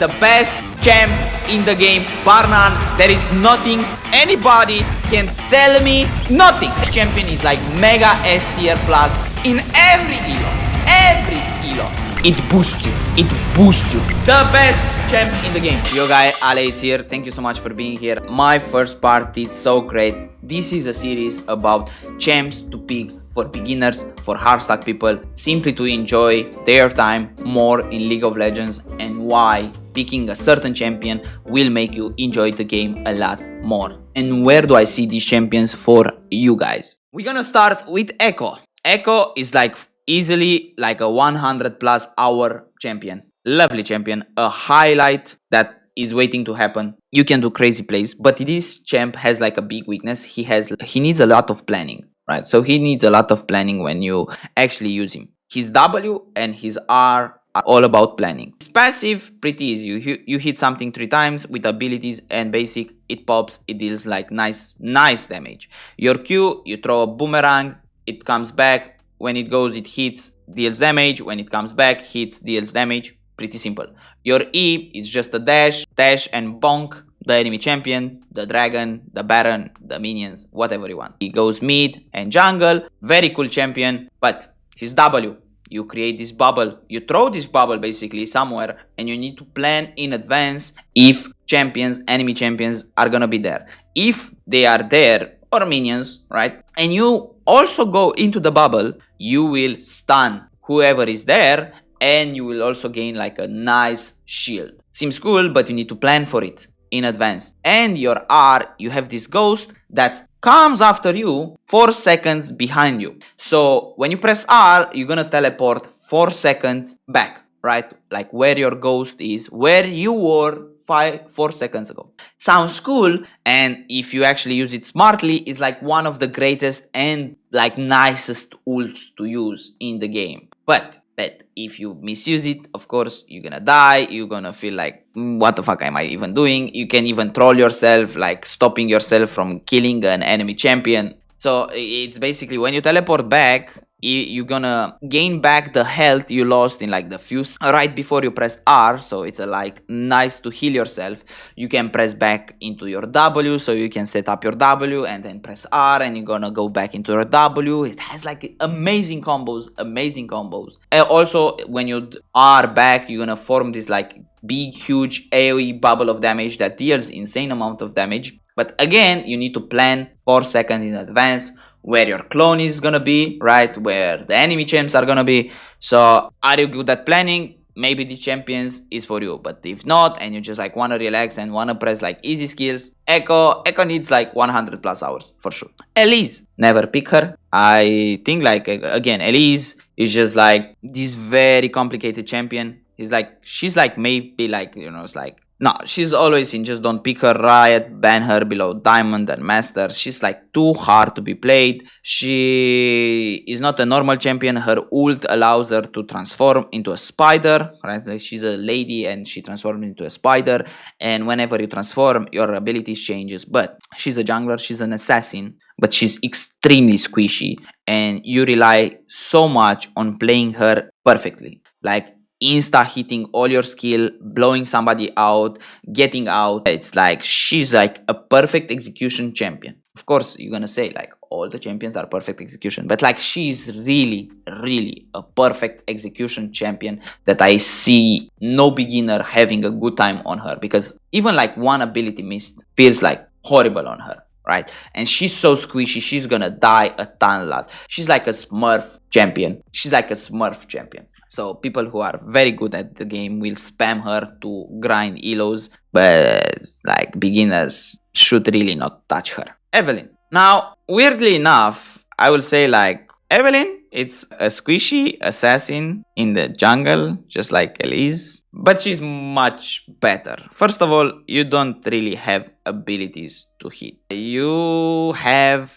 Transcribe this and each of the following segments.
the best champ in the game, bar none. There is nothing, anybody can tell me nothing. Champion is like mega S tier plus in every elo. It boosts you. The best champ in the game. Yo guys, Ale here. Thank you so much for being here. My first part did so great. This is a series about champs to pick for beginners, for hardstuck people, simply to enjoy their time more in League of Legends, and why picking a certain champion will make you enjoy the game a lot more. And where do I see these champions for you guys? We're gonna start with Ekko. Ekko is like easily like a 100+ hour champion. Lovely champion, a highlight that is waiting to happen. You can do crazy plays, but this champ has like a big weakness. He needs a lot of planning, right? So he needs a lot of planning when you actually use him. His W and his R are all about planning. His passive, pretty easy. You hit something 3 times with abilities and basic, it pops, it deals like nice damage. Your Q, you throw a boomerang, it comes back. When it goes, it hits, deals damage. When it comes back, hits, deals damage. Pretty simple. Your E is just a dash and bonk the enemy champion, the dragon, the baron, the minions, whatever you want. He goes mid and jungle. Very cool champion. But his W, you create this bubble. You throw this bubble basically somewhere, and you need to plan in advance if enemy champions are gonna be there. If they are there, or minions, right? And you also go into the bubble, you will stun whoever is there, and you will also gain like a nice shield. Seems cool, but you need to plan for it in advance. And your R, you have this ghost that comes after you 4 seconds behind you. So when you press R, you're gonna teleport 4 seconds back, right? Like where your ghost is, where you were 4 seconds ago. Sounds cool, and if you actually use it smartly, it's like one of the greatest and like nicest ults to use in the game. But if you misuse it, of course you're gonna die. You're gonna feel like, what the fuck am I even doing? You can even troll yourself, like stopping yourself from killing an enemy champion. So it's basically when you teleport back, you're gonna gain back the health you lost in like the few right before you pressed R. So it's like nice to heal yourself. You can press back into your W, so you can set up your W and then press R, and you're gonna go back into your W. It has like amazing combos. And also when you R back, you're gonna form this like big huge AoE bubble of damage that deals insane amount of damage. But again, you need to plan 4 seconds in advance where your clone is gonna be, right? Where the enemy champs are gonna be. So are you good at planning? Maybe the champions is for you. But if not, and you just like wanna relax and wanna press like easy skills, Ekko needs like 100+ hours for sure. Elise, never pick her. I think like again, Elise is just like this very complicated champion. She's like maybe like, you know, it's like, no, she's always in just don't pick her, riot, ban her below diamond and master. She's like too hard to be played. She is not a normal champion. Her ult allows her to transform into a spider, right? Like she's a lady and she transforms into a spider. And whenever you transform, your abilities changes. But she's a jungler, she's an assassin, but she's extremely squishy. And you rely so much on playing her perfectly. Like insta hitting all your skill, blowing somebody out, getting out. It's like she's like a perfect execution champion. Of course you're gonna say like all the champions are perfect execution, but like she's really a perfect execution champion that I see no beginner having a good time on her, because even like one ability missed feels like horrible on her, right? And she's so squishy, she's gonna die a lot. She's like a smurf champion. So people who are very good at the game will spam her to grind elos, but like beginners should really not touch her. Evelyn. Now, weirdly enough, I will say like Evelyn, it's a squishy assassin in the jungle, just like Elise, but she's much better. First of all, you don't really have abilities to hit. You have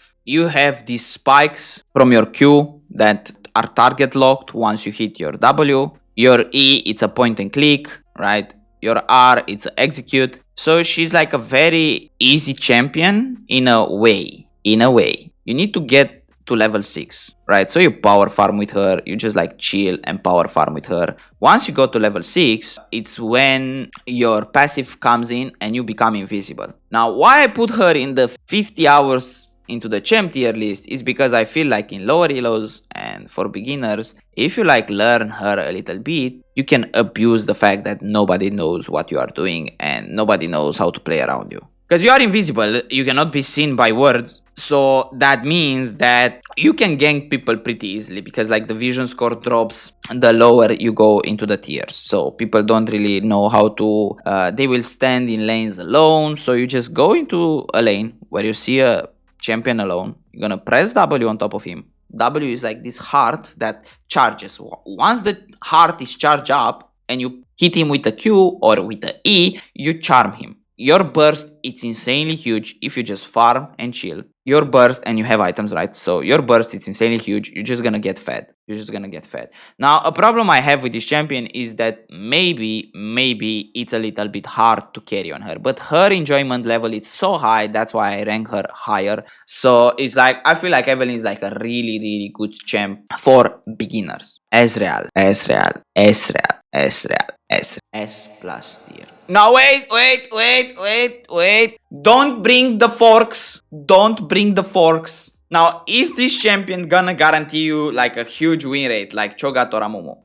these spikes from your Q that are target locked once you hit your W. Your E, it's a point and click, right? Your R, it's execute. So she's like a very easy champion in a way. You need to get to level 6, right? So you power farm with her, you just like chill and power farm with her. Once you go to level 6, it's when your passive comes in and you become invisible. Now, why I put her in the 50 hours into the champ tier list is because I feel like in lower elos and for beginners, if you like learn her a little bit, you can abuse the fact that nobody knows what you are doing and nobody knows how to play around you. Because you are invisible, you cannot be seen by words. So that means that you can gank people pretty easily because like the vision score drops the lower you go into the tiers. So people don't really know how to, they will stand in lanes alone. So you just go into a lane where you see a champion alone. You're gonna press W on top of him. W is like this heart that charges. Once the heart is charged up and you hit him with a Q or with the E, you charm him. Your burst, it's insanely huge if you just farm and chill. Your burst, and you have items, right? So your burst, it's insanely huge. You're just gonna get fed. You're just gonna get fed. Now, a problem I have with this champion is that maybe it's a little bit hard to carry on her. But her enjoyment level is so high, that's why I rank her higher. So it's like, I feel like Evelyn is like a really, really good champ for beginners. Ezreal. S plus tier. Now wait. Don't bring the forks. Now, is this champion gonna guarantee you like a huge win rate like Cho'Gath or Amumu?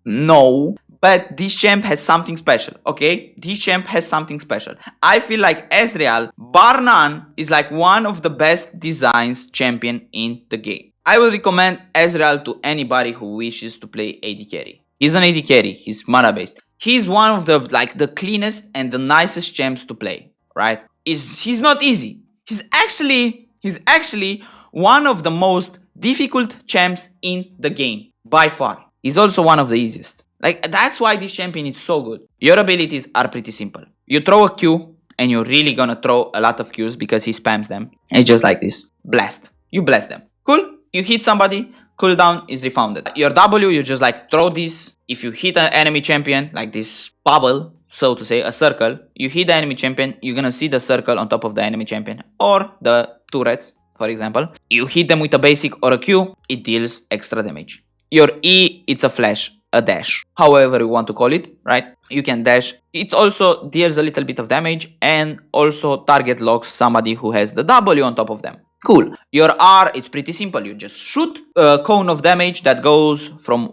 No. But this champ has something special, okay? This champ has something special. I feel like Ezreal, bar none, is like one of the best designs champion in the game. I will recommend Ezreal to anybody who wishes to play AD carry. He's an AD carry, he's mana based. He's one of the cleanest and the nicest champs to play, right? He's not easy. He's actually one of the most difficult champs in the game by far. He's also one of the easiest. Like, that's why this champion is so good. Your abilities are pretty simple. You throw a Q and you're really gonna throw a lot of Qs because he spams them. It's just like this. Blast. You blast them. Cool. You hit somebody, cooldown is refounded. Your W, you just like throw this. If you hit an enemy champion, like this bubble, so to say, a circle, you hit the enemy champion, you're gonna see the circle on top of the enemy champion or the turrets, for example. You hit them with a basic or a Q, it deals extra damage. Your E, it's a flash, a dash, however you want to call it, right? You can dash. It also deals a little bit of damage and also target locks somebody who has the W on top of them. Cool. Your R, it's pretty simple. You just shoot a cone of damage that goes from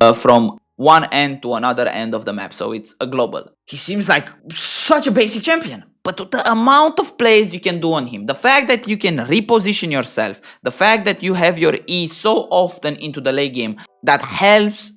one end to another end of the map. So it's a global. He seems like such a basic champion. But the amount of plays you can do on him, the fact that you can reposition yourself, the fact that you have your E so often into the late game, that helps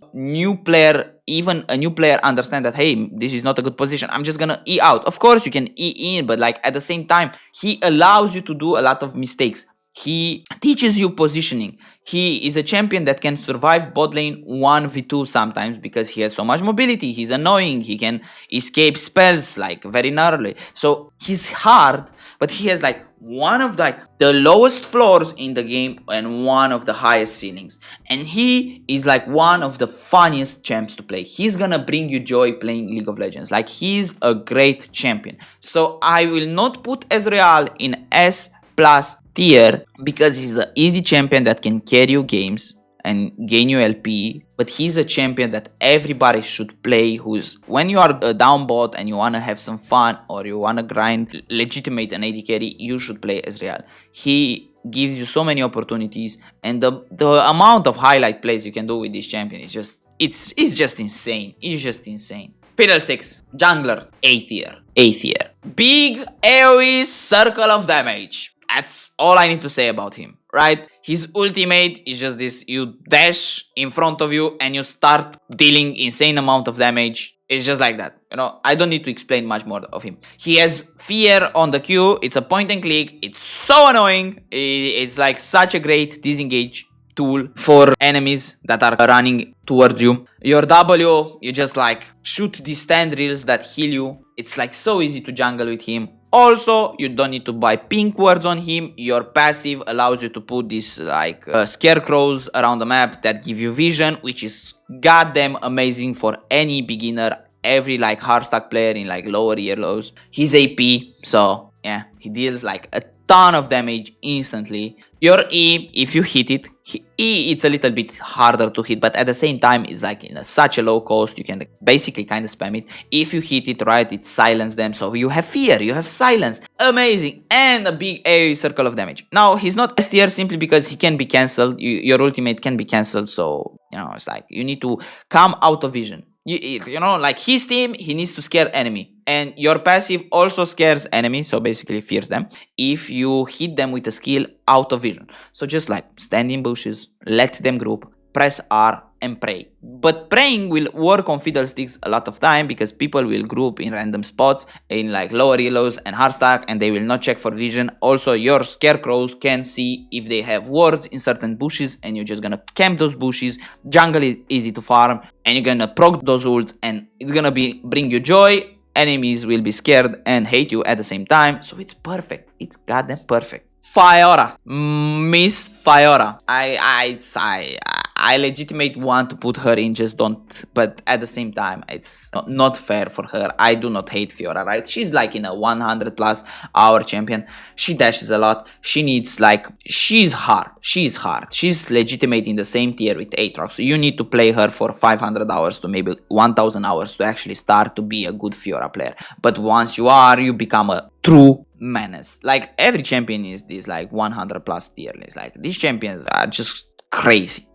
even a new player understand that, hey, this is not a good position. I'm just gonna E out. Of course you can E in, but like at the same time, he allows you to do a lot of mistakes. He teaches you positioning. He is a champion that can survive bot lane 1v2 sometimes because he has so much mobility. He's annoying. He can escape spells like very narrowly. So he's hard, but he has like one of the lowest floors in the game and one of the highest ceilings. And he is like one of the funniest champs to play. He's gonna bring you joy playing League of Legends. Like, he's a great champion. So I will not put Ezreal in S plus tier because he's an easy champion that can carry you games and gain you LP, but he's a champion that everybody should play, who's, when you are a down bot and you want to have some fun or you want to grind legitimate an AD carry, you should play Ezreal. He gives you so many opportunities, and the amount of highlight plays you can do with this champion is just it's just insane. It's just insane. Fiddlesticks, jungler, A tier. Big AoE circle of damage. That's all I need to say about him, right? His ultimate is just this, you dash in front of you and you start dealing insane amount of damage. It's just like that, you know, I don't need to explain much more of him. He has fear on the Q, it's a point and click, it's so annoying. It's like such a great disengage tool for enemies that are running towards you. Your W, you just like shoot these tendrils that heal you. It's like so easy to jungle with him. Also, you don't need to buy pink wards on him. Your passive allows you to put these like scarecrows around the map that give you vision, which is goddamn amazing for any beginner, every like hardstuck player in like lower earlows. He's AP, so yeah, he deals like a ton of damage instantly. Your E, if you hit it, E it's a little bit harder to hit, but at the same time it's like in such a low cost, you can basically kind of spam it. If you hit it right, it silences them, so you have fear, you have silence, amazing, and a big AoE circle of damage. Now he's not S tier simply because he can be cancelled, your ultimate can be cancelled, so you know, it's like you need to come out of vision. You know, like his team, he needs to scare enemy, and your passive also scares enemy, so basically fears them if you hit them with a skill out of vision. So just like stand in bushes, let them group, press R and pray. But praying will work on Fiddlesticks a lot of time because people will group in random spots in like lower elos and hardstuck, and they will not check for vision. Also, your scarecrows can see if they have wards in certain bushes, and you're just gonna camp those bushes. Jungle is easy to farm, and you're gonna proc those ults, and it's gonna bring you joy. Enemies will be scared and hate you at the same time, so it's perfect. It's goddamn perfect. Fiora, Miss Fiora. I legitimate want to put her in, just don't. But at the same time, it's not fair for her. I do not hate Fiora, right? She's like in a 100+ hour champion. She dashes a lot. She needs like, she's hard. She's hard. She's legitimate in the same tier with Aatrox. So you need to play her for 500 hours to maybe 1000 hours to actually start to be a good Fiora player. But once you are, you become a true menace. Like every champion is this like 100+ tier list. Like these champions are just crazy.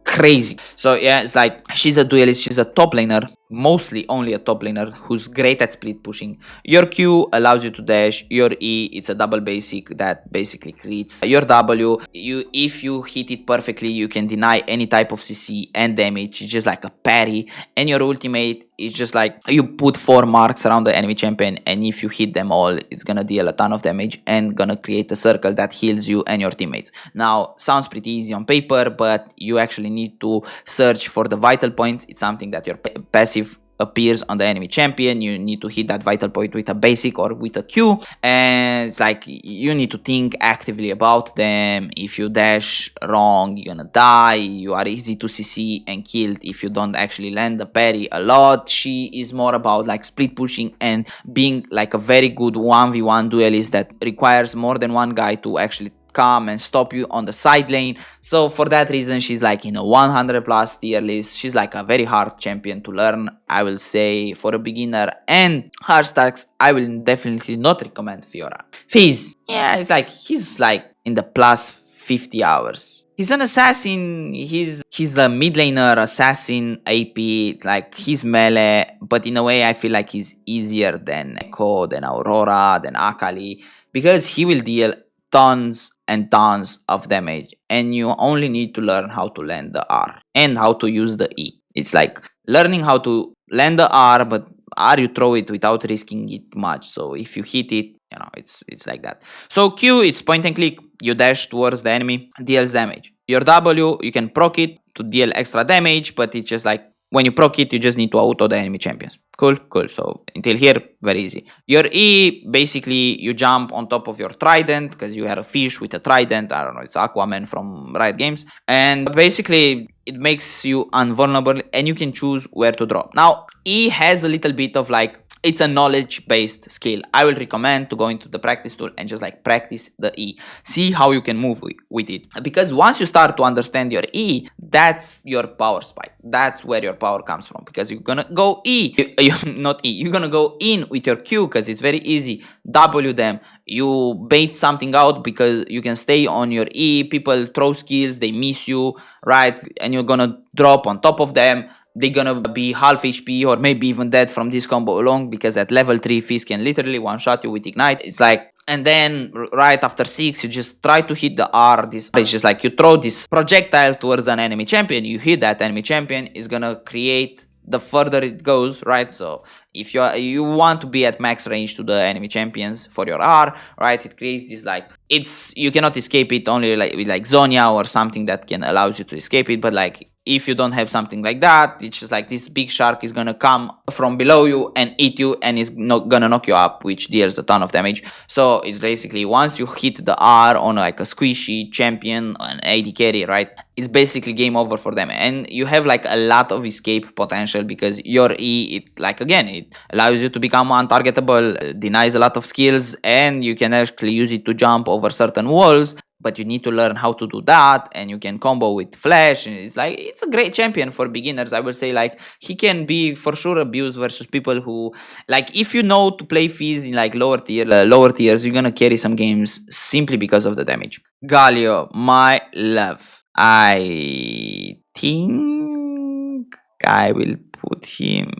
So yeah, it's like she's a duelist, she's a top laner, mostly only a top laner who's great at split pushing. Your Q allows you to dash. Your E, it's a double basic that basically creates your W. If you hit it perfectly, you can deny any type of CC and damage. It's just like a parry. And your ultimate is just like you put 4 marks around the enemy champion, and if you hit them all, it's gonna deal a ton of damage and gonna create a circle that heals you and your teammates. Now, sounds pretty easy on paper, but you actually need to search for the vital points. It's something that your passive appears on the enemy champion. You need to hit that vital point with a basic or with a Q, and it's like you need to think actively about them. If you dash wrong, you're gonna die. You are easy to CC and killed if you don't actually land the parry a lot. She is more about like split pushing and being like a very good 1v1 duelist that requires more than one guy to actually come and stop you on the side lane. So for that reason, she's like in a 100+ tier list. She's like a very hard champion to learn, I will say, for a beginner and hardstacks. I will definitely not recommend Fiora. Fizz, yeah, it's like he's like in the plus 50 hours. He's an assassin, he's a mid laner, assassin, AP, like he's melee, but in a way I feel like he's easier than Ekko, than Aurora, than Akali, because he will deal tons and tons of damage, and you only need to learn how to land the R and how to use the E. It's like learning how to land the R, but R you throw it without risking it much, so if you hit it, you know, it's like that. So Q, it's point and click, you dash towards the enemy, deals damage. Your W, you can proc it to deal extra damage, but it's just like when you proc it, you just need to auto the enemy champions. Cool. So until here, very easy. Your E, basically you jump on top of your trident because you have a fish with a trident. I don't know, it's Aquaman from Riot Games, and basically it makes you invulnerable and you can choose where to drop. Now E has a little bit of like, it's a knowledge based skill. I will recommend to go into the practice tool and just like practice the E, see how you can move with it, because once you start to understand your E, that's your power spike, that's where your power comes from, because you're gonna go you're gonna go in with your Q because it's very easy, W them, you bait something out because you can stay on your E, people throw skills, they miss you, right, and you're gonna drop on top of them. They're gonna be half HP or maybe even dead from this combo alone, because at level 3 Fizz can literally one-shot you with Ignite. It's like, and then right after 6 you just try to hit the R. This it's just like you throw this projectile towards an enemy champion, you hit that enemy champion, is gonna create the further it goes, right? So if you want to be at max range to the enemy champions for your R, right, it creates this like, you cannot escape it only like with like Zonia or something that can allows you to escape it, but like if you don't have something like that, it's just like this big shark is gonna come from below you and eat you, and is not gonna knock you up, which deals a ton of damage. So it's basically once you hit the R on like a squishy champion, an AD carry, right, it's basically game over for them. And you have like a lot of escape potential because your E, it like again, it allows you to become untargetable, denies a lot of skills, and you can actually use it to jump over certain walls. But you need to learn how to do that, and you can combo with flash, and it's a great champion for beginners. I would say like he can be for sure abused versus people who, like, if you know to play Fizz in like lower tiers, you're gonna carry some games simply because of the damage. Galio, my love, I think I will put him.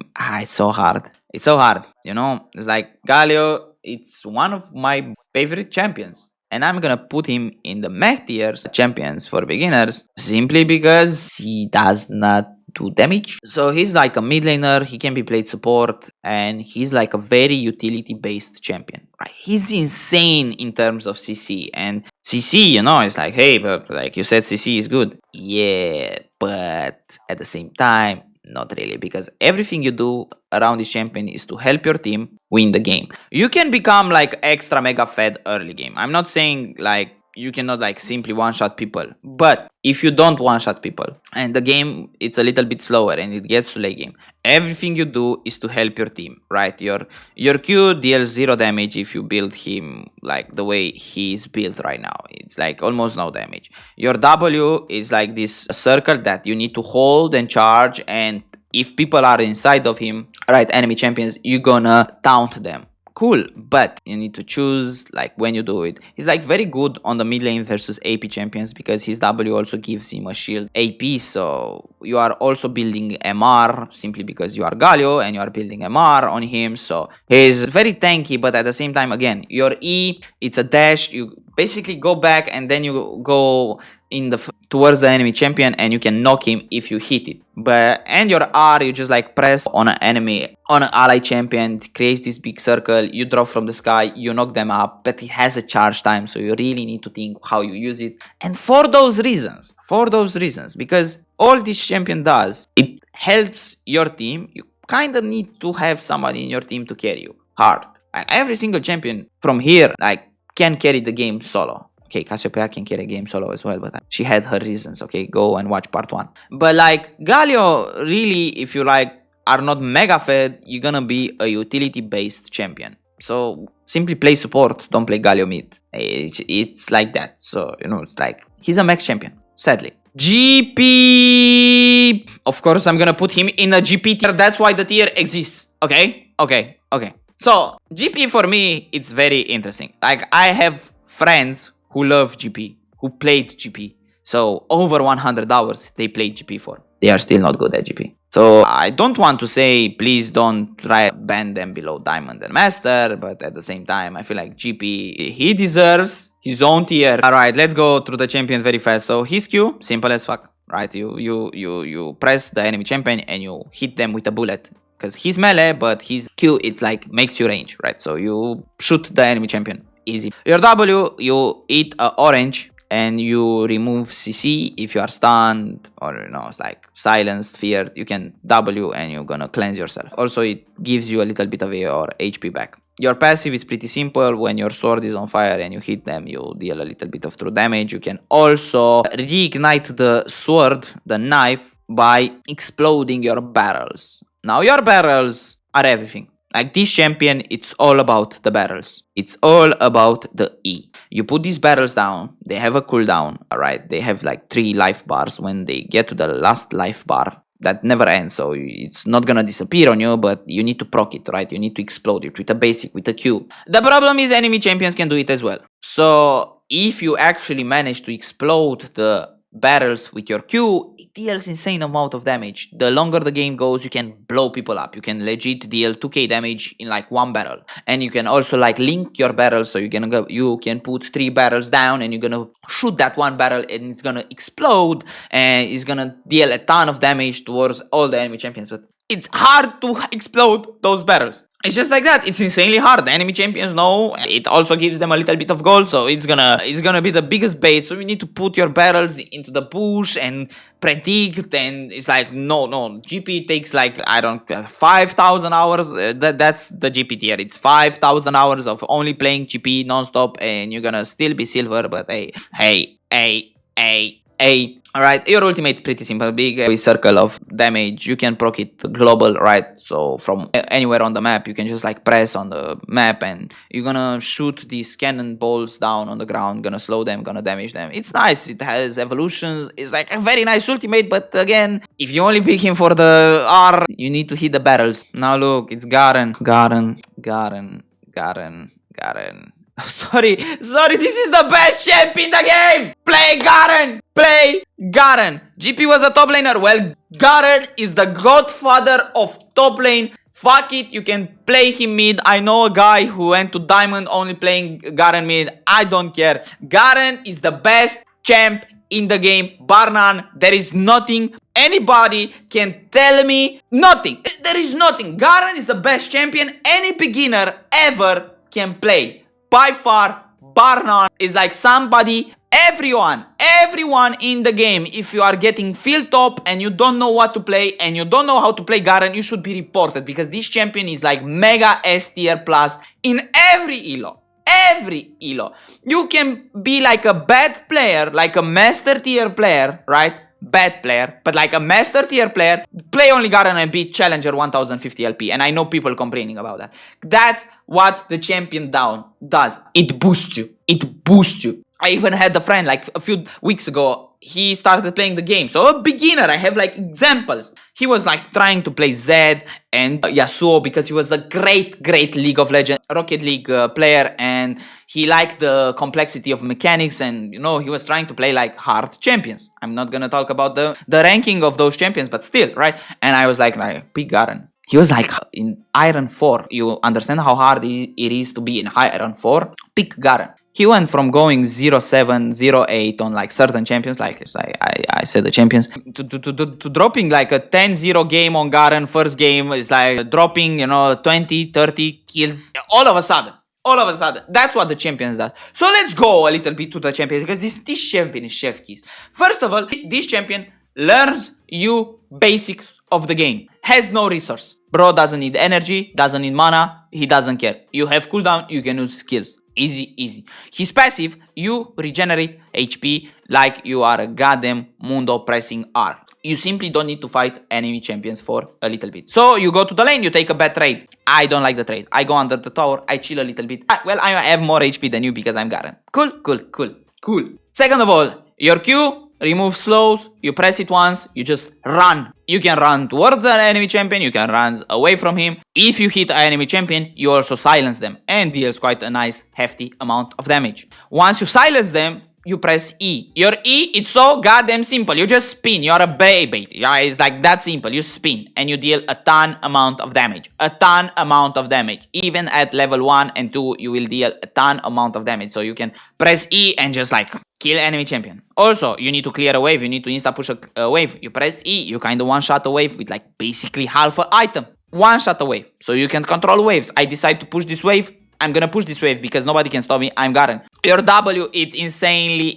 It's so hard. It's so hard, you know. It's like Galio, it's one of my favorite champions. And I'm gonna put him in the mech tiers champions for beginners simply because he does not do damage. So he's like a mid laner, he can be played support, and he's like a very utility based champion. Right? He's insane in terms of CC, and CC, you know, it's like, hey, but like you said, CC is good. Yeah, but at the same time, not really, because everything you do around this champion is to help your team win the game. You can become like extra mega fed early game. I'm not saying like you cannot like simply one-shot people, but if you don't one-shot people and the game it's a little bit slower and it gets to late game, everything you do is to help your team, right? Your Q deals 0 damage if you build him like the way he's built right now. It's like almost no damage. Your W is like this circle that you need to hold and charge, and if people are inside of him, right, enemy champions, you're gonna taunt them. Cool, but you need to choose like when you do it. He's like very good on the mid lane versus AP champions because his W also gives him a shield AP, so you are also building MR simply because you are Galio and you are building MR on him, so he's very tanky. But at the same time, again, your E, it's a dash, you basically go back and then you go in the towards the enemy champion and you can knock him if you hit it. But and your R, you just like press on an enemy, on an ally champion, it creates this big circle, you drop from the sky, you knock them up, but it has a charge time, so you really need to think how you use it. And for those reasons, because all this champion does, it helps your team, you kind of need to have somebody in your team to carry you hard. Like every single champion from here like can carry the game solo. Okay, Cassiopeia can carry a game solo as well, but she had her reasons. Okay, go and watch part 1. But like Galio, really, if you like are not mega fed, you're gonna be a utility based champion. So simply play support, don't play Galio mid. It's like that. So you know, it's like he's a mech champion, sadly. GP, of course, I'm gonna put him in a GP tier. That's why the tier exists. Okay. So GP for me, it's very interesting. Like I have friends who love GP, who played GP. So over 100 hours they played GP for. They are still not good at GP. So I don't want to say please don't try to ban them below Diamond and Master, but at the same time I feel like GP, he deserves his own tier. Alright, let's go through the champion very fast. So his Q, simple as fuck. Right? You press the enemy champion and you hit them with a bullet. Because he's melee, but his Q, it's like makes you range, right? So you shoot the enemy champion. Easy. Your W, you eat orange and you remove CC if you are stunned or you know it's like silenced, feared. You can W and you're gonna cleanse yourself. Also, it gives you a little bit of your HP back. Your passive is pretty simple. When your sword is on fire and you hit them, you deal a little bit of true damage. You can also reignite the sword, the knife, by exploding your barrels. Now your barrels are everything. Like this champion, it's all about the barrels. It's all about the E. You put these barrels down, they have a cooldown, alright? They have like 3 life bars. When they get to the last life bar, that never ends, so it's not gonna disappear on you, but you need to proc it, right? You need to explode it with a basic, with a Q. The problem is enemy champions can do it as well. So if you actually manage to explode the barrels with your Q, it deals insane amount of damage. The longer the game goes, you can blow people up. You can legit deal 2k damage in like 1 barrel. And you can also like link your barrels, so you can put 3 barrels down and you're gonna shoot that 1 barrel and it's gonna explode and it's gonna deal a ton of damage towards all the enemy champions. But it's hard to explode those barrels. It's just like that. It's insanely hard. The enemy champions know. It also gives them a little bit of gold, so it's gonna be the biggest bait. So you need to put your barrels into the bush and predict. And it's like no. GP takes like 5,000 hours. That's the GP tier. It's 5,000 hours of only playing GP non-stop, and you're gonna still be silver. But hey. Alright, your ultimate pretty simple, big circle of damage. You can proc it global, right? So from anywhere on the map, you can just like press on the map and you're gonna shoot these cannonballs down on the ground, gonna slow them, gonna damage them. It's nice, it has evolutions, it's like a very nice ultimate, but again, if you only pick him for the R, you need to hit the barrels. Now look, it's Garen. Sorry, this is the best champ in the game! Play Garen! GP was a top laner, well, Garen is the godfather of top lane. Fuck it, you can play him mid. I know a guy who went to Diamond only playing Garen mid. I don't care. Garen is the best champ in the game, bar none. There is nothing. Anybody can tell me nothing. There is nothing. Garen is the best champion any beginner ever can play. By far, bar none, is like somebody, everyone in the game, if you are getting field top and you don't know what to play and you don't know how to play Garen, you should be reported because this champion is like mega S tier plus in every elo. You can be like a bad player, like a master tier player, right? Bad player, but like a master tier player, play only Garen and beat Challenger 1050 LP. And I know people complaining about that. That's what the champion down does. It boosts you. I even had a friend like a few weeks ago, he started playing the game. So a beginner, I have like examples. He was like trying to play Zed and Yasuo because he was a great League of Legends, Rocket League player, and he liked the complexity of mechanics, and you know, he was trying to play like hard champions. I'm not gonna talk about the ranking of those champions, but still, right? And I was like pick Garen. He was like in Iron 4. You understand how hard it is to be in Iron 4? Pick Garen. He went from going 0-7, 0-8 on like certain champions, like I said the champions, to dropping like a 10-0 game on Garen. First game is like dropping, 20, 30 kills all of a sudden. That's what the champions does. So let's go a little bit to the champions, because this champion is chef keys. First of all, this champion learns you basics of the game. Has no resource. Bro doesn't need energy, doesn't need mana, he doesn't care. You have cooldown, you can use skills. Easy. His passive, you regenerate HP like you are a goddamn Mundo pressing R. You simply don't need to fight enemy champions for a little bit. So you go to the lane, you take a bad trade. I don't like the trade. I go under the tower, I chill a little bit. Well, I have more HP than you because I'm Garen. Cool. Second of all, your Q, remove slows, you press it once, you just run. You can run towards the enemy champion, you can run away from him. If you hit an enemy champion, you also silence them and deals quite a nice hefty amount of damage. Once you silence them, you press E. Your E, it's so goddamn simple. You just spin. You're a bait. Yeah, it's like that simple. You spin and you deal a ton amount of damage. Even at level 1 and 2, you will deal a ton amount of damage. So you can press E and just like kill enemy champion. Also, you need to clear a wave. You need to insta push a wave. You press E. You kind of one-shot a wave with like basically half an item. One-shot a wave. So you can control waves. I decide to push this wave. I'm gonna push this wave because nobody can stop me. I'm Garen. Your W, it's insanely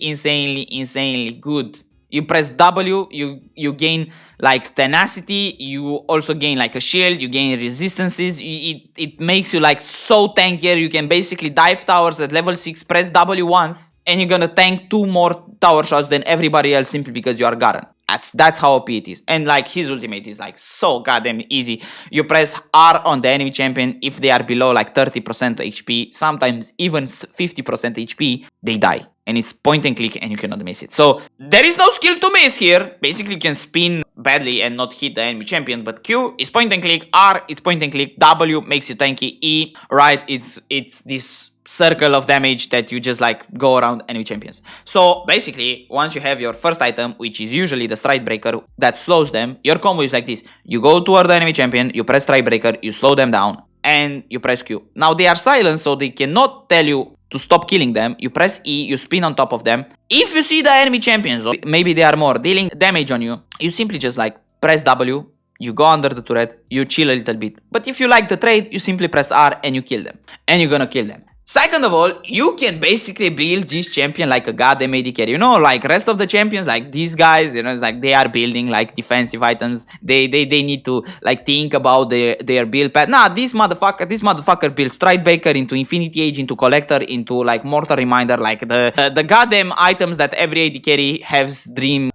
good. You press W, you gain like tenacity. You also gain like a shield. You gain resistances. It makes you like so tankier. You can basically dive towers at level 6. Press W once, and you're gonna tank 2 more tower shots than everybody else simply because you are Garen. That's how OP it is. And like his ultimate is like so goddamn easy. You press R on the enemy champion. If they are below like 30% HP, sometimes even 50% HP, they die. And it's point and click and you cannot miss it. So there is no skill to miss here. Basically you can spin badly and not hit the enemy champion. But Q is point and click. R is point and click. W makes you tanky. E, right, it's this circle of damage that you just like go around enemy champions. So basically, once you have your first item, which is usually the Stride Breaker that slows them, your combo is like this. You go toward the enemy champion, you press Stride Breaker, you slow them down, and you press Q. Now they are silenced, so they cannot tell you to stop killing them. You press E, you spin on top of them. If you see the enemy champions, or maybe they are more dealing damage on you, you simply just like press W, you go under the turret, you chill a little bit. But if you like the trade, you simply press R and you kill them. And you're gonna kill them. Second of all, you can basically build this champion like a goddamn AD carry. You know, like rest of the champions, like these guys, you know, it's like they are building like defensive items. They need to like think about their build path. Nah, this motherfucker builds Stridebreaker into Infinity Age, into Collector, into like Mortal Reminder, like the goddamn items that every AD carry has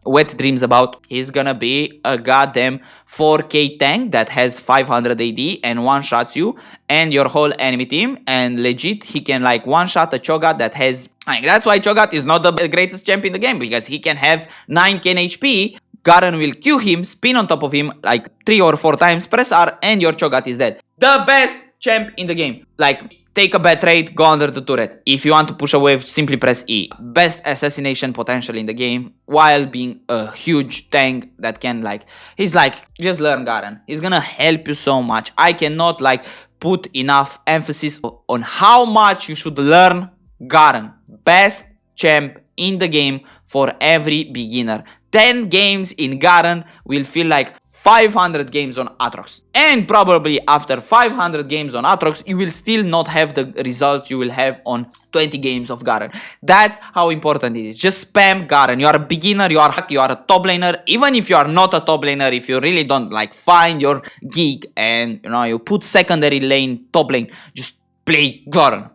wet dreams about. He's gonna be a goddamn 4k tank that has 500 AD and one-shots you and your whole enemy team, and legit he can like one-shot a Cho'Gath that has, like, that's why Cho'Gath is not the greatest champ in the game, because he can have 9k HP. Garen will Q him, spin on top of him like 3 or 4 times, press R, and your Cho'Gath is dead. The best champ in the game. Like, take a bad trade, go under the turret. If you want to push a wave, simply press E. Best assassination potential in the game, while being a huge tank that can like, he's like, just learn Garen. He's gonna help you so much. I cannot like put enough emphasis on how much you should learn Garen. Best champ in the game for every beginner. 10 games in Garen will feel like 500 games on Aatrox. And probably after 500 games on Aatrox, you will still not have the results you will have on 20 games of Garen. That's how important it is. Just spam Garen. You are a beginner, you are a top laner. Even if you are not a top laner, if you really don't like find your gig and you know you put secondary lane, top lane, just play Garen.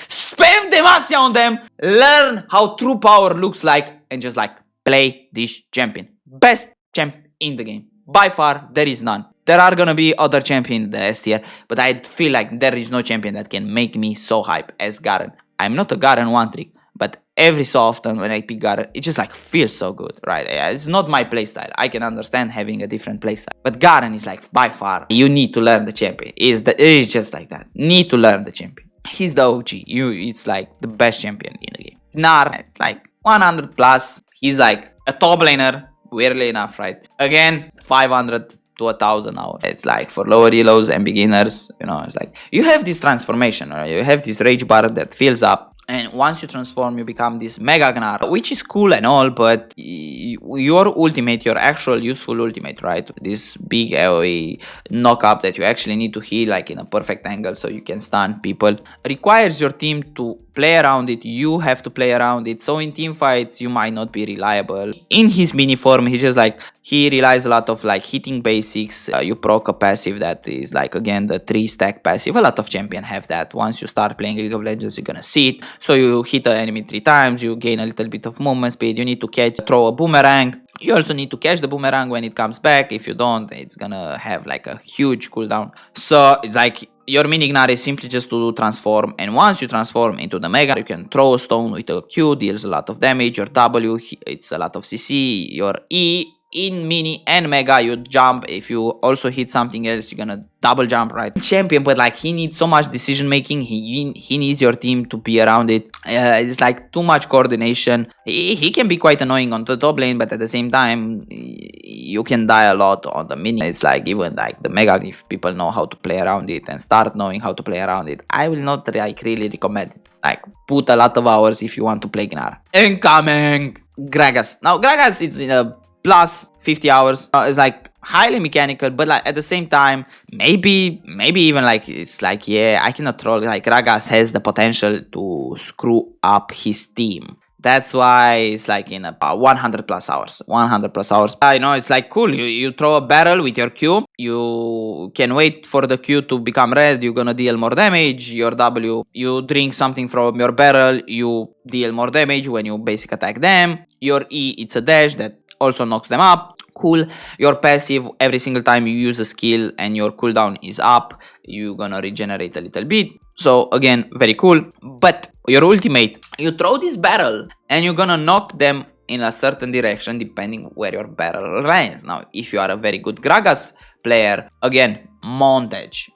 Spam DEMACIAAAA on them. Learn how true power looks like and just like play this champion. Best champ in the game. By far, there is none. There are gonna be other champions in the S tier, but I feel like there is no champion that can make me so hype as Garen. I'm not a Garen one trick, but every so often when I pick Garen, it just like feels so good, right? It's not my playstyle. I can understand having a different playstyle, but Garen is like by far, you need to learn the champion. It's just like that. Need to learn the champion. He's the OG. It's like the best champion in the game. Gnar, it's like 100 plus. He's like a top laner. Weirdly enough, right? Again, 500 to 1000 hours. It's like for lower elos and beginners, you know, it's like you have this transformation, right? You have this rage bar that fills up, and once you transform, you become this mega Gnar, which is cool and all, but your ultimate, your actual useful ultimate, right? This big AoE knock-up that you actually need to heal like in a perfect angle so you can stun people, requires your team to play around it. You have to play around it. So in team fights, you might not be reliable. In his mini form, he relies a lot of like hitting basics. You proc a passive that is like, again, the 3-stack passive. A lot of champions have that. Once you start playing League of Legends, you're gonna see it. So you hit an enemy 3 times, you gain a little bit of movement speed. You need to throw a boomerang. You also need to catch the boomerang when it comes back. If you don't, it's gonna have like a huge cooldown. So it's like your mini Gnar is simply just to transform, and once you transform into the Mega, you can throw a stone with a Q, deals a lot of damage. Your W, it's a lot of CC. Your E, in mini and Mega, you jump. If you also hit something else, you're gonna double jump, right? Champion, but like he needs so much decision making. He needs your team to be around it. It's like too much coordination. He can be quite annoying on the top lane, but at the same time, you can die a lot on the mini. It's like even like the Mega, if people know how to play around it and start knowing how to play around it, I will not like really recommend it. Like put a lot of hours if you want to play Gnar. Incoming Gragas. Now Gragas is in a plus 50 hours. It's like highly mechanical, but like at the same time, maybe even like it's like, yeah, I cannot troll. Like Gragas has the potential to screw up his team. That's why it's like in a 100 plus hours. 100 plus hours. You know, it's like cool. You throw a barrel with your Q. You can wait for the Q to become red. You're gonna deal more damage. Your W, you drink something from your barrel. You deal more damage when you basic attack them. Your E, it's a dash that also knocks them up. Cool. Your passive, every single time you use a skill and your cooldown is up, you're gonna regenerate a little bit. So again, very cool. But your ultimate, you throw this barrel and you're gonna knock them in a certain direction depending where your barrel lands. Now, if you are a very good Gragas player, again, montage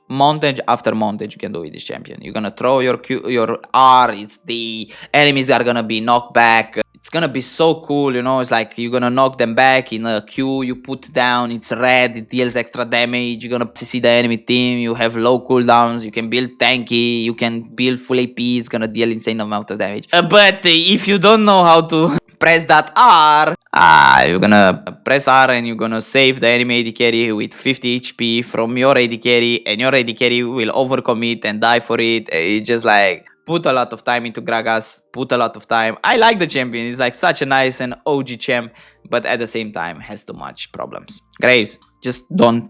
after montage you can do with this champion. You're gonna throw your Q, your R, it's the enemies are gonna be knocked back. It's gonna be so cool, you know. It's like you're gonna knock them back in a Q, you put down, it's red, it deals extra damage. You're gonna see the enemy team, you have low cooldowns, you can build tanky, you can build full AP, it's gonna deal insane amount of damage. But if you don't know how to press that R. You're gonna press R and you're gonna save the enemy AD carry with 50 HP from your AD carry, and your AD carry will overcommit and die for it. It's just like, put a lot of time into Gragas, put a lot of time. I like the champion, he's like such a nice and OG champ, but at the same time has too much problems. Graves, just don't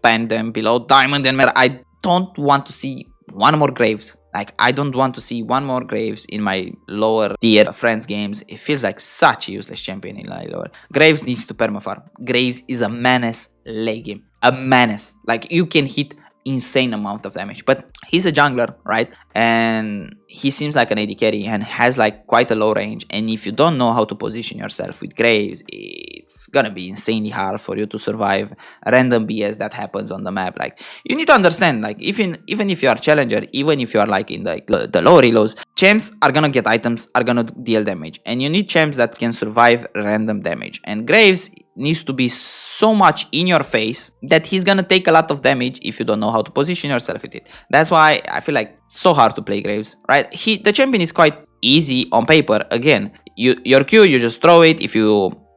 ban them below Diamond and Meta. I don't want to see one more Graves. Like, I don't want to see one more Graves in my lower tier friends games. It feels like such a useless champion in my lower. Graves needs to permafarm. Graves is a menace late game. A menace. Like, you can hit insane amount of damage, but he's a jungler, right? And he seems like an AD carry and has like quite a low range, and if you don't know how to position yourself with Graves, it's gonna be insanely hard for you to survive random BS that happens on the map. Like, you need to understand, like, even if you are challenger, even if you are like in the low reloads, champs are gonna get items, are gonna deal damage, and you need champs that can survive random damage, and Graves needs to be so much in your face that he's gonna take a lot of damage if you don't know how to position yourself with it. That's why I feel like so hard to play Graves, right? The champion is quite easy on paper. Again, your Q, you just throw it.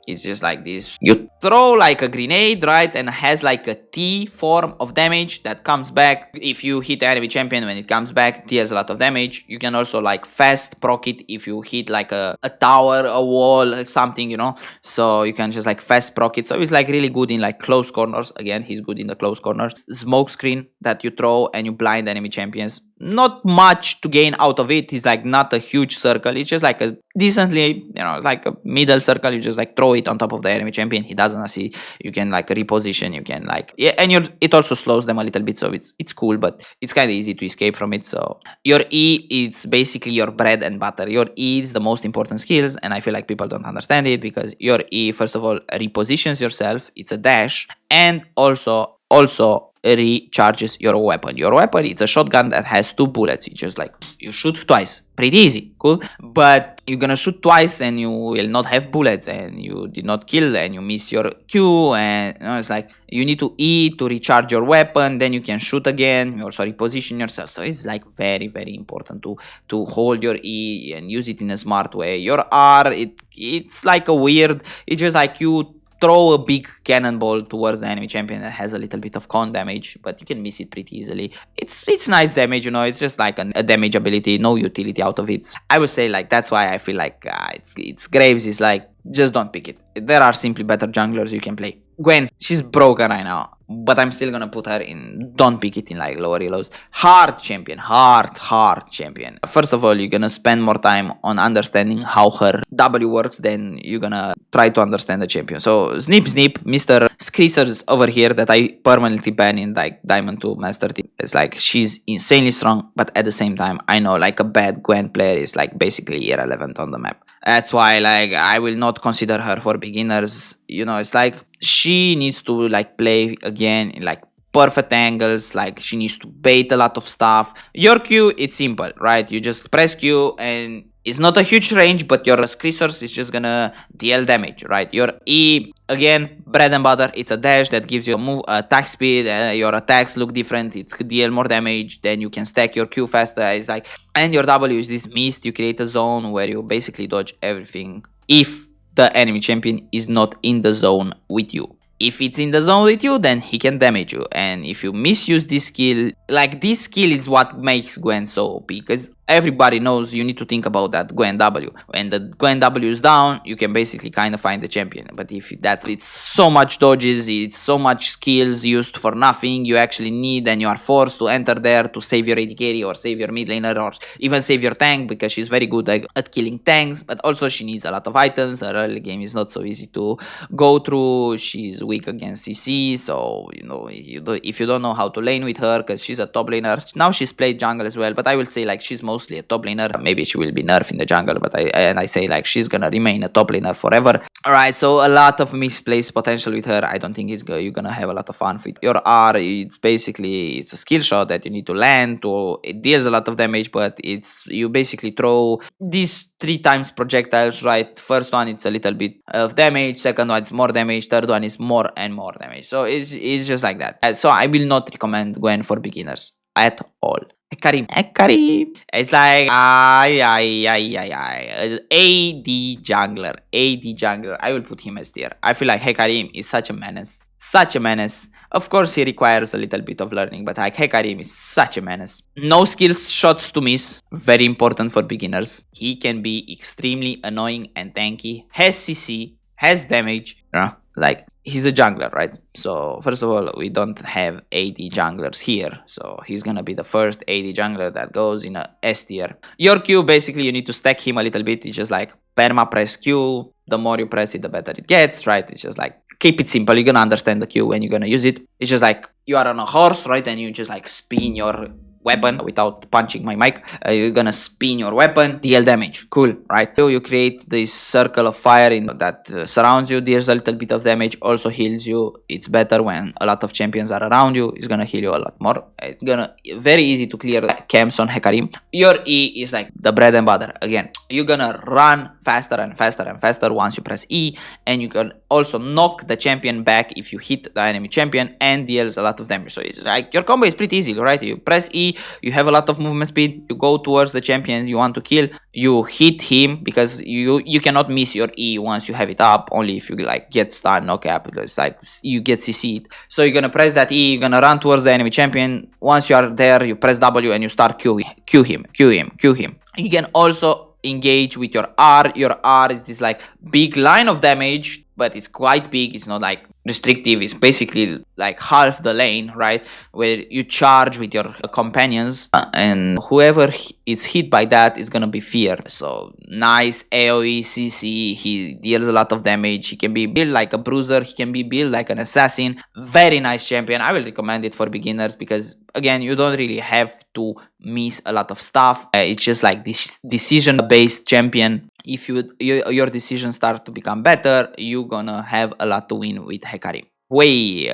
It's just like this. You throw like a grenade, right? And has like a T form of damage that comes back. If you hit the enemy champion, when it comes back, it deals a lot of damage. You can also like fast proc it if you hit like a tower, a wall, something, you know. So you can just like fast proc it. So it's like really good in like close corners. Again, he's good in the close corners. Smoke screen that you throw and you blind enemy champions. Not much to gain out of it. It's like not a huge circle. It's just like a decently, you know, like a middle circle. You just like throw it on top of the enemy champion. He doesn't see. You can like reposition. You can like, yeah, and it also slows them a little bit. So it's cool, but it's kind of easy to escape from it. So your E, it's basically your bread and butter. Your E is the most important skills, and I feel like people don't understand it because your E, first of all, repositions yourself. It's a dash, and also recharges your weapon. Your weapon, it's a shotgun that has 2 bullets. It's just like you shoot twice. Pretty easy, cool. But you're gonna shoot twice and you will not have bullets, and you did not kill, and you miss your Q, and you know, it's like you need to E to recharge your weapon, then you can shoot again. You also reposition yourself. So it's like very, very important to hold your E and use it in a smart way. Your R, it's like a weird, it's just like you throw a big cannonball towards the enemy champion that has a little bit of con damage, but you can miss it pretty easily. It's nice damage, you know. It's just like a damage ability, no utility out of it. I would say like that's why I feel like it's Graves is like, just don't pick it. There are simply better junglers you can play. Gwen, she's broken right now, but I'm still gonna put her in. Don't pick it in like lower reloads. Hard champion. First of all, you're gonna spend more time on understanding how her W works, then you're gonna try to understand the champion. So snip, Mr. Screesers over here that I permanently ban in like Diamond 2 Master Team. It's like she's insanely strong, but at the same time, I know like a bad Gwen player is like basically irrelevant on the map. That's why like I will not consider her for beginners. You know, it's like she needs to like play again in like perfect angles. Like she needs to bait a lot of stuff. Your Q, it's simple, right? You just press Q and it's not a huge range, but your Screesers is just gonna deal damage, right? Your E, again, bread and butter. It's a dash that gives you a attack speed. Your attacks look different. It's deal more damage. Then you can stack your Q faster. It's like, and your W is this mist. You create a zone where you basically dodge everything if the enemy champion is not in the zone with you. If it's in the zone with you, then he can damage you. And if you misuse this skill, like this skill is what makes Gwen so OP, because everybody knows you need to think about that Gwen W. When the Gwen W is down, you can basically kind of find the champion. But if it's so much dodges, it's so much skills used for nothing, you actually need, and you are forced to enter there to save your AD carry or save your mid laner or even save your tank, because she's very good at killing tanks, but also she needs a lot of items. Her early game is not so easy to go through. She's weak against CC, so you know, if you don't know how to lane with her, because she's a top laner. Now she's played jungle as well, but I will say like she's mostly a top laner. Maybe she will be nerfed in the jungle, but I say like she's gonna remain a top laner forever. Alright, so a lot of misplaced potential with her. I don't think you're gonna have a lot of fun with your R. It's basically, it's a skill shot that you need to land to. It deals a lot of damage, but you basically throw these 3 times projectiles, right? First one, it's a little bit of damage. Second one, it's more damage. Third one is more and more damage. So it's just like that. So I will not recommend Gwen for beginners at all. Hecarim. It's like AD jungler. AD jungler. I will put him as tier. I feel like Hecarim is such a menace. Such a menace. Of course, he requires a little bit of learning, but like Hecarim is such a menace. No skills shots to miss. Very important for beginners. He can be extremely annoying and tanky. Has CC. Has damage. Yeah. Like, he's a jungler, right? So, first of all, we don't have AD junglers here. So, he's gonna be the first AD jungler that goes in a S tier. Your Q, basically, you need to stack him a little bit. It's just like perma press Q. The more you press it, the better it gets, right? It's just like, keep it simple. You're gonna understand the Q when you're gonna use it. It's just like, you are on a horse, right? And you just like spin your weapon without punching my mic. You're gonna spin your weapon, deal damage. Cool, right? So you create this circle of fire that surrounds you, deals a little bit of damage, also heals you. It's better when a lot of champions are around you. It's gonna heal you a lot more. It's gonna very easy to clear camps on Hecarim. Your E is like the bread and butter. Again, you're gonna run faster and faster and faster once you press E, and you can also knock the champion back if you hit the enemy champion and deals a lot of damage. So it's like your combo is pretty easy, right? You press E, you have a lot of movement speed, you go towards the champion you want to kill, you hit him because you cannot miss your E once you have it up, only if you like get stunned, knock up. It's like you get CC'd. So you're gonna press that E, you're gonna run towards the enemy champion. Once you are there, you press W and you start Q him. You can also engage with your R. Your R is this like big line of damage, but it's quite big. It's not like restrictive. It's basically like half the lane, right? Where you charge with your companions, and whoever is hit by that is gonna be feared. So nice AoE CC. He deals a lot of damage. He can be built like a bruiser. He can be built like an assassin. Very nice champion. I will recommend it for beginners because again, you don't really have to miss a lot of stuff. It's just like this decision-based champion. If your decisions start to become better, you're gonna have a lot to win with Hecarim. Hwei,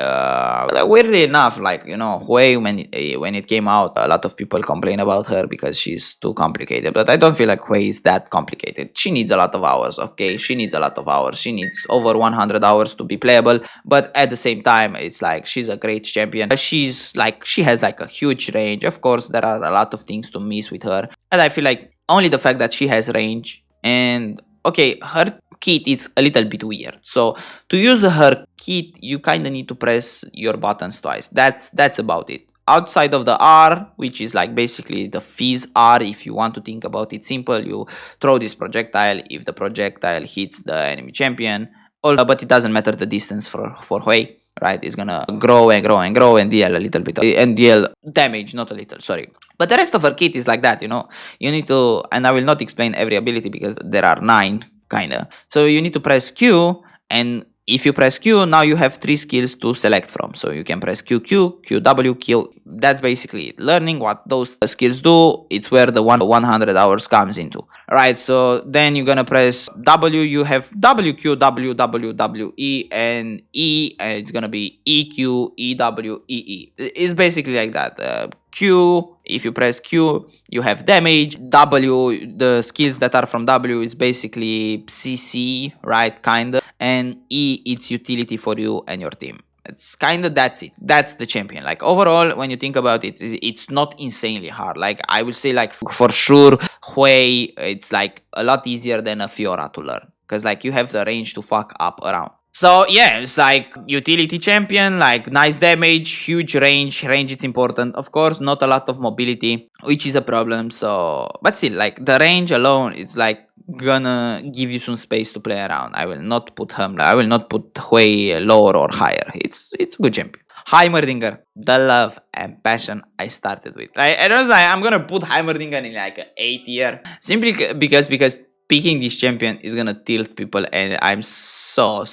weirdly enough, like, you know, Hwei, when it came out, a lot of people complain about her because she's too complicated, but I don't feel like Hwei is that complicated. She needs a lot of hours, okay? She needs a lot of hours. She needs over 100 hours to be playable, but at the same time, it's like, she's a great champion. She's like, she has like a huge range. Of course, there are a lot of things to miss with her, and I feel like only the fact that she has range, and okay, her kit is a little bit weird. So to use her kit, you kind of need to press your buttons twice. That's about it. Outside of the R, which is like basically the Fizz R, if you want to think about it simple, you throw this projectile. If the projectile hits the enemy champion, but it doesn't matter the distance for Hwei, right? It's gonna grow and grow and grow and deal a little bit and deal damage, not a little, sorry. But the rest of her kit is like that, you know. You need to, and I will not explain every ability because there are 9, kinda. So you need to press Q, and if you press Q, now you have 3 skills to select from. So you can press QQ, QW, Q. That's basically it. Learning what those skills do, it's where the 100 hours comes into. Right, so then you're gonna press W, you have WQ, W, E, and E, and it's gonna be EQ, EW, EE. It's basically like that. Q, if you press Q, you have damage. W, the skills that are from W is basically CC, right, kinda. And E, it's utility for you and your team. It's kind of, that's it. That's the champion. Like overall, when you think about it, it's not insanely hard. Like I would say, like for sure, Hwei, it's like a lot easier than a Fiora to learn. Because like you have the range to fuck up around. So yeah, it's like utility champion, like nice damage, huge range. Range is important. Of course, not a lot of mobility, which is a problem. So, but still, like the range alone, it's like gonna give you some space to play around. I will not put Hwei lower or higher. It's a good champion. Heimerdonger, the love and passion I started with. I don't know, I'm gonna put Heimerdonger in like an A tier simply because picking this champion is gonna tilt people, and I'm so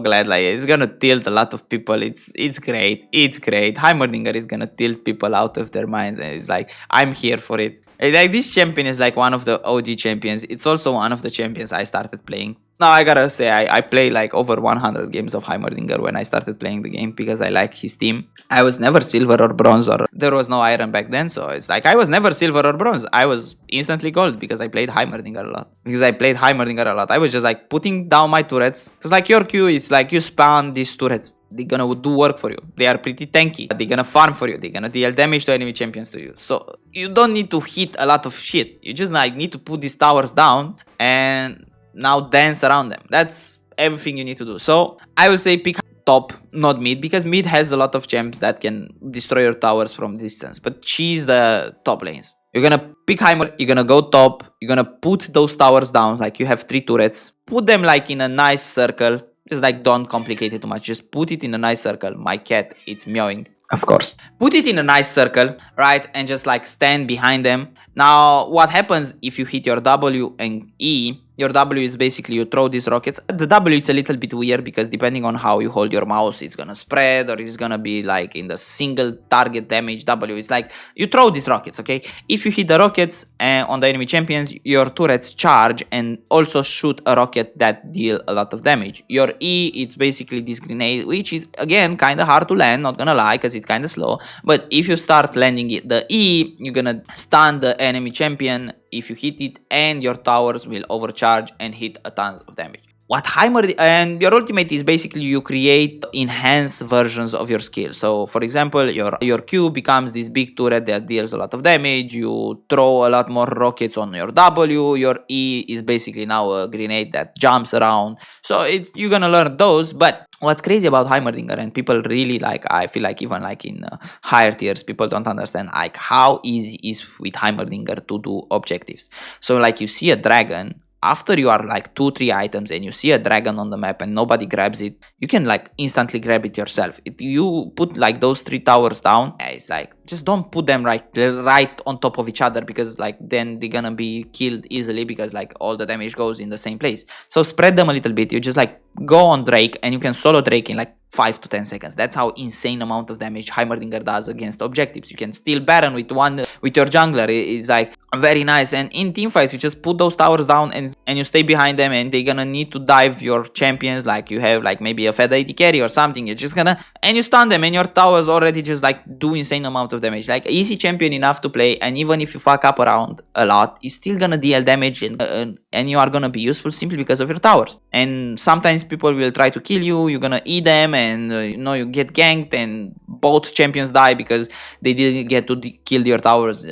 glad. Like it's gonna tilt a lot of people. It's great. Heimerdonger is gonna tilt people out of their minds, and it's like I'm here for it. Like this champion is like one of the OG champions. It's also one of the champions I started playing. Now I gotta say, I play like over 100 games of Heimerdonger when I started playing the game because I like his team. I was never silver or bronze, or there was no iron back then, so it's like I was never silver or bronze. I was instantly gold because I played Heimerdonger a lot. I was just like putting down my turrets. Because like your Q, it's like you spawn these turrets. They're gonna do work for you. They are pretty tanky. They're gonna farm for you. They're gonna deal damage to enemy champions to you. So you don't need to hit a lot of shit. You just like need to put these towers down and now dance around them. That's everything you need to do. So I would say pick top, not mid, because mid has a lot of champs that can destroy your towers from distance. But she's the top lanes. You're gonna pick Heimer, you're gonna go top, you're gonna put those towers down, like you have 3 turrets. Put them like in a nice circle. Just like don't complicate it too much. Just put it in a nice circle. My cat, it's meowing. Of course. Put it in a nice circle, right? And just like stand behind them. Now, what happens if you hit your W and E? Your W is basically you throw these rockets. The W it's a little bit weird because depending on how you hold your mouse, it's gonna spread or it's gonna be like in the single target damage. W is like you throw these rockets, okay? If you hit the rockets on the enemy champions, your turrets charge and also shoot a rocket that deal a lot of damage. Your E, it's basically this grenade, which is again kind of hard to land, not gonna lie, because it's kind of slow. But if you start landing it, the E, you're gonna stun the enemy champion if you hit it, and your towers will overcharge and hit a ton of damage. What Heimer and your ultimate is basically you create enhanced versions of your skill. So for example, your Q becomes this big turret that deals a lot of damage. You throw a lot more rockets on your W. Your E is basically now a grenade that jumps around. So you're gonna learn those, but what's crazy about Heimerdonger, and people really like, I feel like even like in higher tiers, people don't understand like how easy it is with Heimerdonger to do objectives. So like you see a dragon, after you are like 2-3 items and you see a dragon on the map and nobody grabs it, you can like instantly grab it yourself. If you put like those 3 towers down, it's like just don't put them right on top of each other, because like then they're gonna be killed easily because like all the damage goes in the same place. So spread them a little bit. You just like go on Drake and you can solo Drake in like 5 to 10 seconds. That's how insane amount of damage Heimerdonger does against objectives. You can steal Baron with your jungler. It's like very nice. And in teamfights, you just put those towers down and you stay behind them, and they're gonna need to dive your champions. Like you have like maybe a Fed 80 carry or something. You're just gonna, and you stun them, and your towers already just like do insane amount of damage. Like easy champion enough to play, and even if you fuck up around a lot, you're still gonna deal damage and you are gonna be useful simply because of your towers. And sometimes people will try to kill you. You're gonna eat them, and you get ganked, and both champions die because they didn't get to kill your towers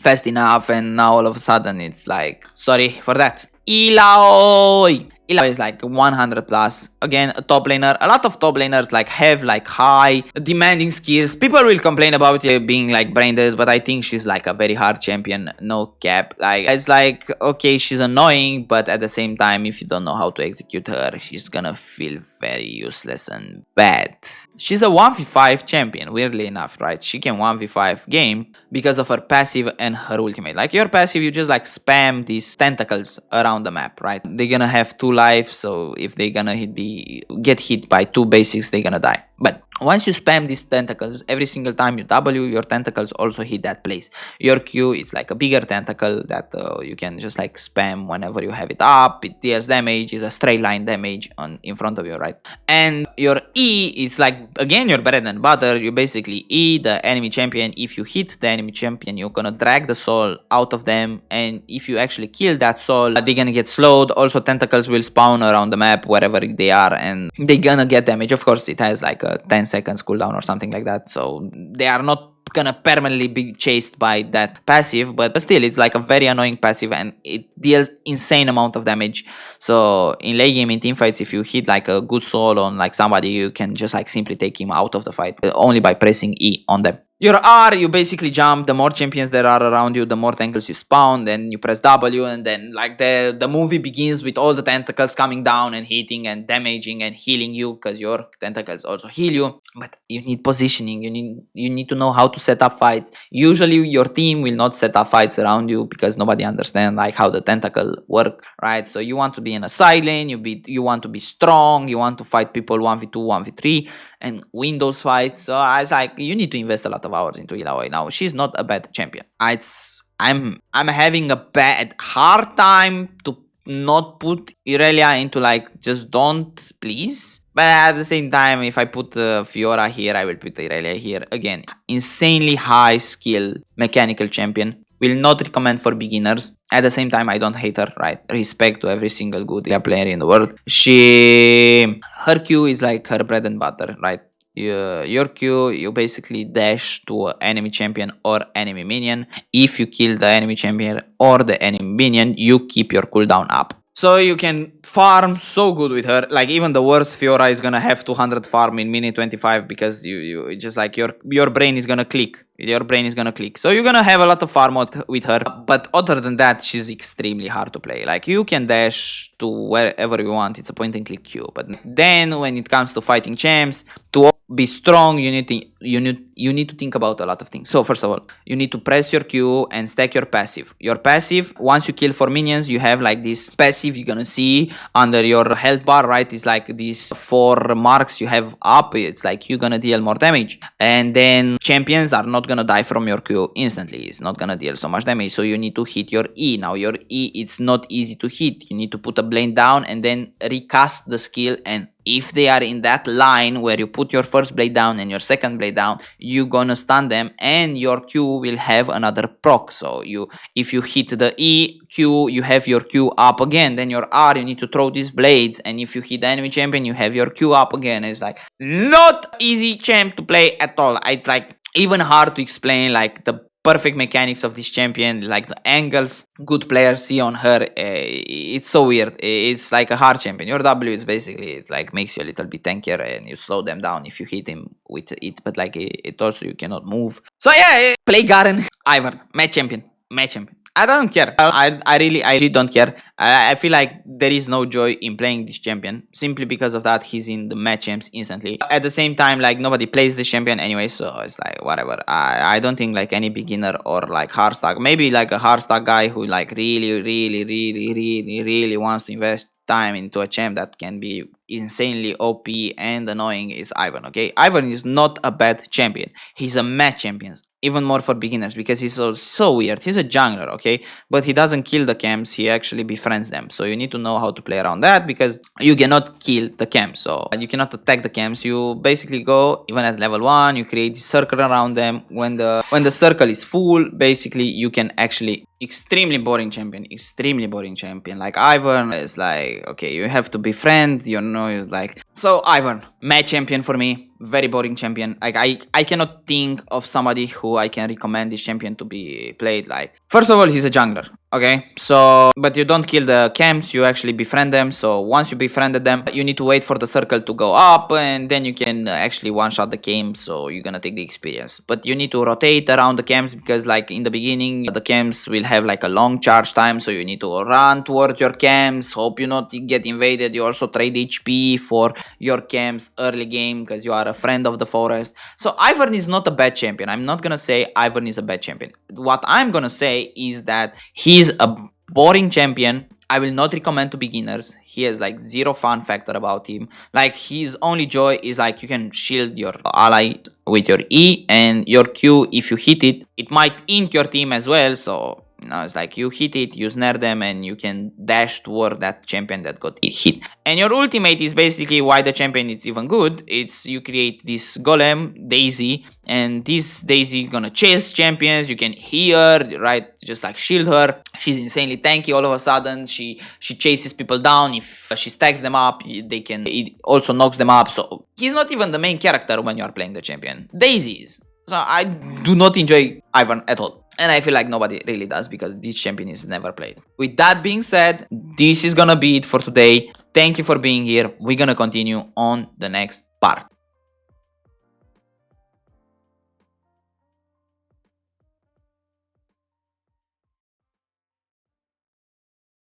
fast enough, and now all of a sudden it's like, sorry for that. Illaoi is like 100 plus. Again, a top laner. A lot of top laners like have like high demanding skills. People will complain about it being like brain dead, but I think she's like a very hard champion, no cap. Like it's like, okay, she's annoying, but at the same time, if you don't know how to execute her, she's gonna feel very useless and bad. She's a 1v5 champion, weirdly enough, right? She can 1v5 game because of her passive and her ultimate. Like your passive, you just like spam these tentacles around the map, right? They're gonna have 2 life, so if they're gonna get hit by 2 basics, they're gonna die. But once you spam these tentacles, every single time you W, your tentacles also hit that place. Your Q, it's like a bigger tentacle that you can just like spam whenever you have it up. It deals damage, is a straight line damage in front of you, right? And your E, it's like, again, your bread and butter. You basically E the enemy champion. If you hit the enemy champion, you're gonna drag the soul out of them. And if you actually kill that soul, they're gonna get slowed. Also, tentacles will spawn around the map wherever they are, and they're gonna get damage. Of course, it has like a 10 seconds cooldown or something like that, so they are not gonna permanently be chased by that passive, but still it's like a very annoying passive and it deals insane amount of damage. So in late game, in team fights, if you hit like a good soul on like somebody, you can just like simply take him out of the fight only by pressing E on them. Your R, you basically jump. The more champions there are around you, the more tentacles you spawn. Then you press W, and then like the movie begins with all the tentacles coming down and hitting and damaging and healing you, because your tentacles also heal you. But you need positioning. You need to know how to set up fights. Usually your team will not set up fights around you because nobody understands like how the tentacle work, right? So you want to be in a side lane. You want to be strong. You want to fight people 1v2, 1v3. And win those fights. So I was like, you need to invest a lot of hours into Illaoi. Now, she's not a bad champion. I'm having a hard time to not put Irelia into like just don't, please. But at the same time, if I put Fiora here, I will put Irelia here. Again, insanely high skill mechanical champion. Will not recommend for beginners. At the same time, I don't hate her, right? Respect to every single good player in the world. Her Q is like her bread and butter, right? Your Q, you basically dash to an enemy champion or enemy minion. If you kill the enemy champion or the enemy minion, you keep your cooldown up. So you can farm so good with her. Like even the worst Fiora is gonna have 200 farm in minute 25 because you just like your brain is gonna click. Your brain is gonna click. So you're gonna have a lot of farm with her. But other than that, she's extremely hard to play. Like you can dash to wherever you want. It's a point and click Q. But then when it comes to fighting champs, to be strong, you need to think about a lot of things. So first of all, you need to press your Q and stack your passive. Your passive, once you kill 4 minions, you have like this passive you're gonna see under your health bar, right? It's like these 4 marks you have up. It's like you're gonna deal more damage. And then champions are not gonna die from your Q instantly. It's not gonna deal so much damage. So you need to hit your E. Now your E, it's not easy to hit. You need to put a blade down and then recast the skill, and if they are in that line where you put your first blade down and your second blade down, you're gonna stun them and your Q will have another proc. So if you hit the E Q, you have your Q up again. Then your R, you need to throw these blades, and if you hit the enemy champion, you have your Q up again. It's like not easy champ to play at all. It's like even hard to explain like the perfect mechanics of this champion, like the angles good players see on her. It's so weird. It's like a hard champion. Your W is basically, it's like makes you a little bit tankier and you slow them down if you hit him with it, but like it also you cannot move. So yeah, play Garen. Ivern, match champion. I don't care. I really don't care. I feel like there is no joy in playing this champion simply because of that he's in the match champs instantly. At the same time, like nobody plays this champion anyway, so it's like whatever. I don't think like any beginner or like hardstuck, maybe like a hardstuck guy who like really wants to invest time into a champ that can be insanely OP and annoying is Ivern. Okay, Ivern is not a bad champion. He's a match champion. Even more for beginners because he's so weird. He's a jungler, okay? But he doesn't kill the camps, he actually befriends them. So you need to know how to play around that because you cannot kill the camps. So you cannot attack the camps. You basically go, even at level 1, you create this circle around them. When the circle is full, basically you can actually extremely boring champion. Like Ivern is like, okay, you have to befriend, you know, like. So Ivern, match champion for me. Very boring champion. Like I cannot think of somebody who I can recommend this champion to be played. Like first of all, he's a jungler, okay? So but you don't kill the camps, you actually befriend them. So once you befriended them, you need to wait for the circle to go up and then you can actually one-shot the camps. So you're gonna take the experience, but you need to rotate around the camps because like in the beginning the camps will have like a long charge time, so you need to run towards your camps, hope you not get invaded. You also trade HP for your camps early game because you are a friend of the forest. So Ivern is not a bad champion. I'm not gonna say Ivern is a bad champion. What I'm gonna say is that he's a boring champion. I will not recommend to beginners. He has like zero fun factor about him. Like his only joy is like you can shield your ally with your E and your Q. If you hit it, it might int your team as well. So it's like you hit it, you snare them, and you can dash toward that champion that got hit. And your ultimate is basically why the champion is even good. It's you create this golem, Daisy, and this Daisy gonna chase champions. You can hear, right? Just like shield her. She's insanely tanky. All of a sudden, she chases people down. If she stacks them up, it also knocks them up. So he's not even the main character when you are playing the champion. Daisy is. So I do not enjoy Ivern at all. And I feel like nobody really does because this champion is never played. With that being said, this is gonna be it for today. Thank you for being here. We're gonna continue on the next part.